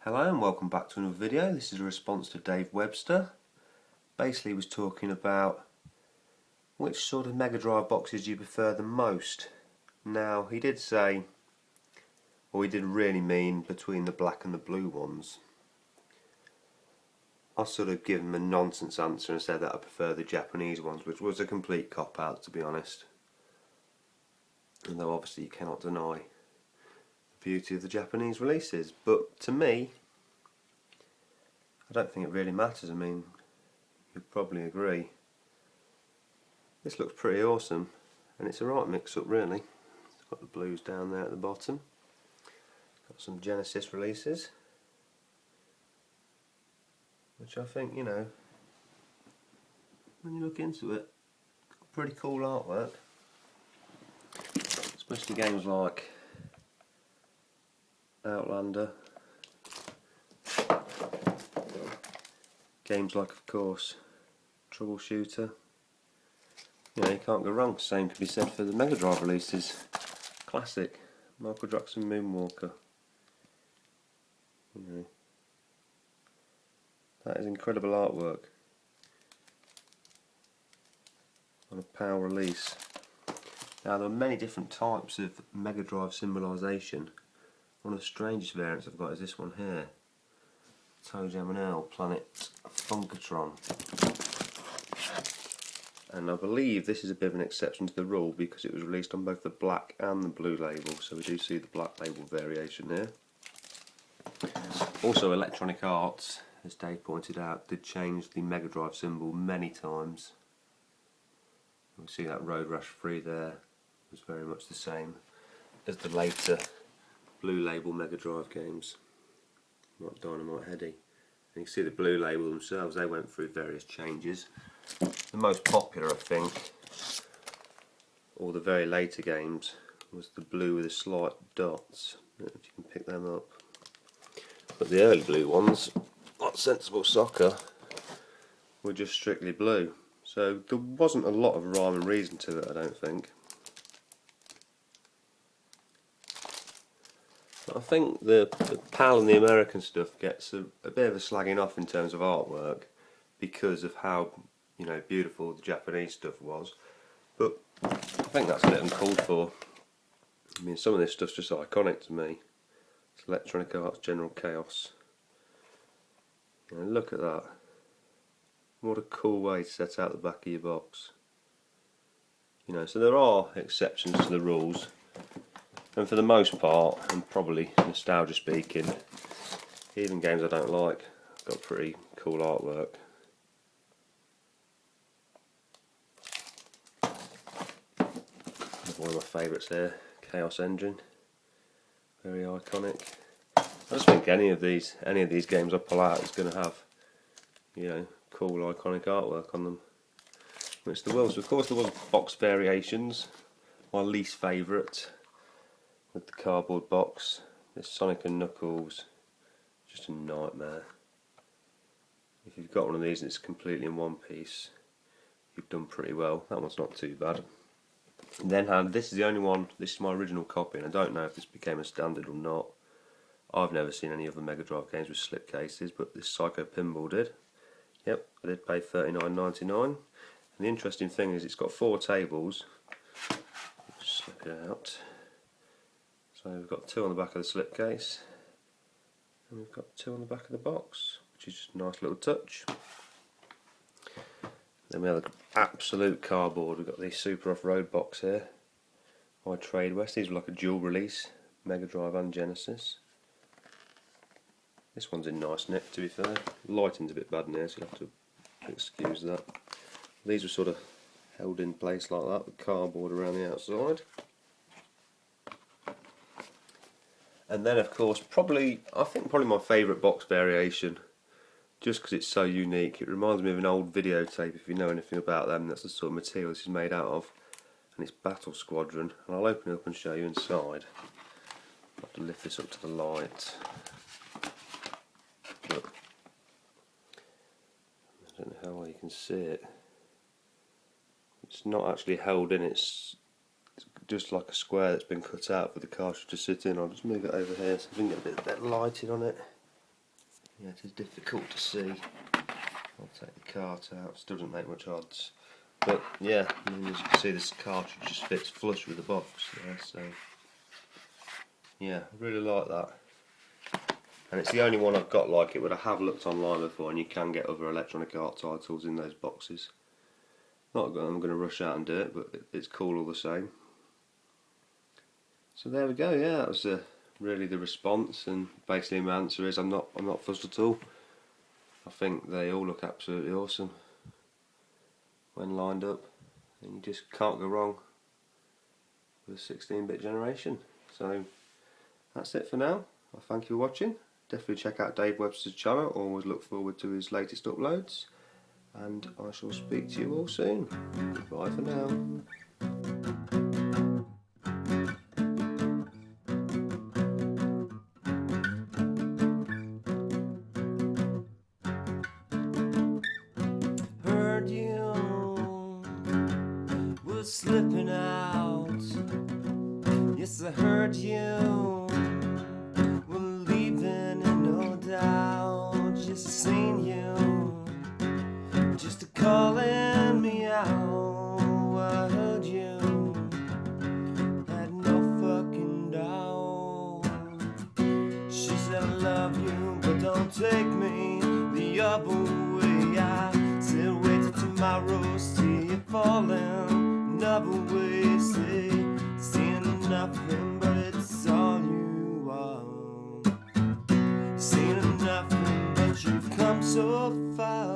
Hello and welcome back to another video. This is a response to Dave Webster. Basically he was talking about which sort of Mega Drive boxes you prefer the most. Now he did say, or he did really mean between the black and the blue ones. I sort of give him a nonsense answer and said that I prefer the Japanese ones, which was a complete cop-out to be honest. Although obviously you cannot deny beauty of the Japanese releases, but to me I don't think it really matters. I mean, you'd probably agree. This looks pretty awesome and it's a right mix up really. It's got the blues down there at the bottom, got some Genesis releases which I think, you know, when you look into it, pretty cool artwork, especially games like Outlander, games like of course Troubleshooter. You know, you can't go wrong. Same can be said for the Mega Drive releases. Classic Michael Jackson Moonwalker. You know, that is incredible artwork on a PAL release. Now there are many different types of Mega Drive symbolisation. One of the strangest variants I've got is this one here, ToeJam and Earl Planet Funkatron. And I believe this is a bit of an exception to the rule because it was released on both the black and the blue label, so we do see the black label variation here. Also Electronic Arts, as Dave pointed out, did change the Mega Drive symbol many times. We see that Road Rash 3 there was very much the same as the later blue label Mega Drive games, like Dynamite Heady. And you can see the blue label themselves, they went through various changes. The most popular, I think, or the very later games, was the blue with the slight dots. I don't know if you can pick them up. But the early blue ones, like Sensible Soccer, were just strictly blue. So there wasn't a lot of rhyme and reason to it, I don't think. I think the PAL and the American stuff gets a bit of a slagging off in terms of artwork because of how, you know, beautiful the Japanese stuff was, but I think that's a bit uncalled for. I mean, some of this stuff's just iconic to me. It's Electronic Arts General Chaos. You know, look at that. What a cool way to set out the back of your box. You know, so there are exceptions to the rules. And for the most part, and probably nostalgia speaking, even games I don't like have got pretty cool artwork. One of my favourites here, Chaos Engine, very iconic. I just think any of these games I pull out is going to have, you know, cool iconic artwork on them. Which there was, of course, there was box variations. My least favourite, with the cardboard box, this Sonic and Knuckles, just a nightmare. If you've got one of these and it's completely in one piece, you've done pretty well. That one's not too bad. And then this is the only one, this is my original copy, and I don't know if this became a standard or not. I've never seen any other Mega Drive games with slip cases, but this Psycho Pinball did. Yep, I did pay $39.99. And the interesting thing is it's got 4 tables. Just slip it out. So we've got 2 on the back of the slipcase, and we've got 2 on the back of the box, which is just a nice little touch. Then we have the absolute cardboard. We've got the Super Off-Road box here by Trade West. These were like a dual release, Mega Drive and Genesis. This one's in nice nick, to be fair. Lighting's a bit bad in here, so you'll have to excuse that. These were sort of held in place like that with cardboard around the outside. And then of course, I think probably my favourite box variation, just because it's so unique. It reminds me of an old videotape, if you know anything about them. That's the sort of material this is made out of. And it's Battle Squadron. And I'll open it up and show you inside. I'll have to lift this up to the light. Look. I don't know how well you can see it. It's not actually held in, it's just like a square that's been cut out for the cartridge to sit in. I'll just move it over here so we can get a bit of lighting on it. Yeah, it is difficult to see. I'll take the cart out, still doesn't make much odds. But yeah, I mean, as you can see, this cartridge just fits flush with the box there, so yeah, I really like that. And it's the only one I've got like it, but I have looked online before, and you can get other Electronic Art titles in those boxes. Not that I'm going to rush out and do it, but it's cool all the same. So there we go. Yeah, that was really the response, and basically my answer is I'm not fussed at all. I think they all look absolutely awesome when lined up, and you just can't go wrong with a 16-bit generation. So that's it for now. Well, thank you for watching. Definitely check out Dave Webster's channel. Always look forward to his latest uploads, and I shall speak to you all soon. Goodbye for now. Heard you were slipping out. Yes, I heard you were leaving, and no doubt just seen you just calling me out. I heard you had no fucking doubt. She said I love you, but don't take me the other way. I said wait till tomorrow, see you falling another way. Say seeing nothing, but it's all you want. Seeing nothing, but you've come so far.